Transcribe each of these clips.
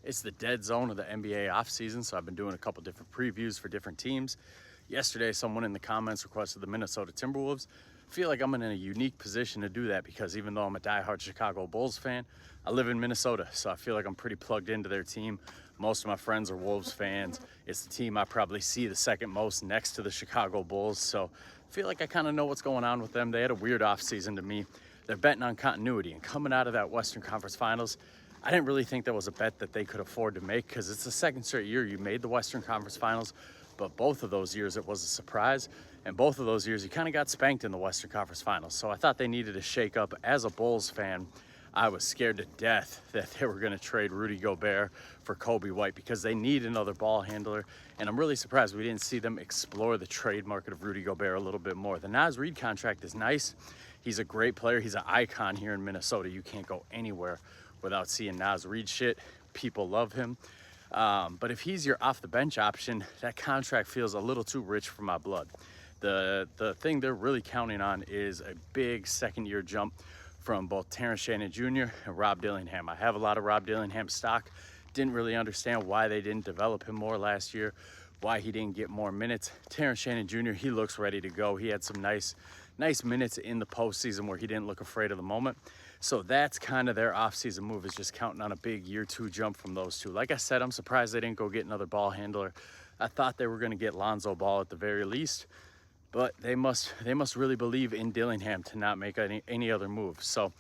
It's the dead zone of the NBA offseason, so I've been doing a couple different previews for different teams. Yesterday, someone in the comments requested the Minnesota Timberwolves. I feel like I'm in a unique position to do that because even though I'm a diehard Chicago Bulls fan, I live in Minnesota, so I feel like I'm pretty plugged into their team. Most of my friends are Wolves fans. It's the team I probably see the second most next to the Chicago Bulls, so I feel like I kind of know what's going on with them. They had a weird offseason to me. They're betting on continuity, and coming out of that Western Conference Finals, I didn't really think that was a bet that they could afford to make because it's the second straight year you made the Western Conference Finals, but both of those years it was a surprise, and both of those years you kind of got spanked in the Western Conference Finals. So I thought they needed a shake up. As a Bulls fan, I was scared to death that they were going to trade Rudy Gobert for Coby White because they need another ball handler, and I'm really surprised we didn't see them explore the trade market of Rudy Gobert a little bit more. The Naz Reid contract is nice. He's a great player. He's an icon here in Minnesota. You can't go anywhere without seeing Naz Reid shit. People love him. But if he's your off the bench option, that contract feels a little too rich for my blood. The thing they're really counting on is a big second year jump from both Terrence Shannon Jr. and Rob Dillingham. I have a lot of Rob Dillingham stock. Didn't really understand why they didn't develop him more last year, why he didn't get more minutes. Terrence Shannon Jr., he looks ready to go. He had some nice minutes in the postseason where he didn't look afraid of the moment. So that's kind of their offseason move, is just counting on a big year two jump from those two. Like I said, I'm surprised they didn't go get another ball handler. I thought they were going to get Lonzo Ball at the very least, but they must really believe in Dillingham to not make any other moves. So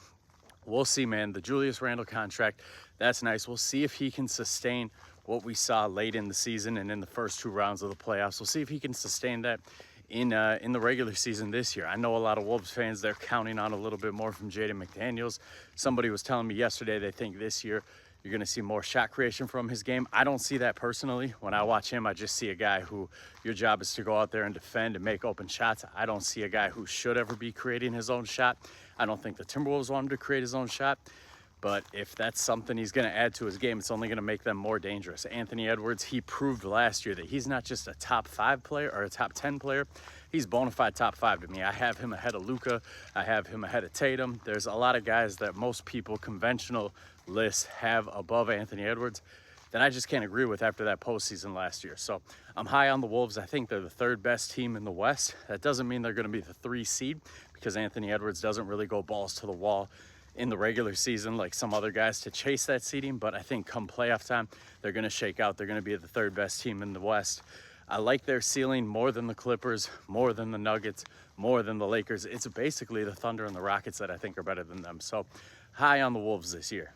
we'll see, man. The Julius Randle contract, that's nice. We'll see if he can sustain what we saw late in the season and in the first two rounds of the playoffs. We'll see if he can sustain that in the regular season this year. I know a lot of Wolves fans, they're counting on a little bit more from Jaden McDaniels. Somebody was telling me yesterday they think this year you're going to see more shot creation from his game. I don't see that personally. When I watch him, I just see a guy who your job is to go out there and defend and make open shots. I don't see a guy who should ever be creating his own shot. I don't think the Timberwolves want him to create his own shot. But if that's something he's going to add to his game, it's only going to make them more dangerous. Anthony Edwards, he proved last year that he's not just a top 5 player or a top 10 player. He's bona fide top 5 to me. I have him ahead of Luka. I have him ahead of Tatum. There's a lot of guys that most people, conventional lists, have above Anthony Edwards that I just can't agree with after that postseason last year. So I'm high on the Wolves. I think they're the third best team in the West. That doesn't mean they're going to be the 3 seed because Anthony Edwards doesn't really go balls to the wall in the regular season like some other guys to chase that seeding, but I think come playoff time, they're going to shake out. They're going to be the third best team in the West. I like their ceiling more than the Clippers, more than the Nuggets, more than the Lakers. It's basically the Thunder and the Rockets that I think are better than them. So high on the Wolves this year.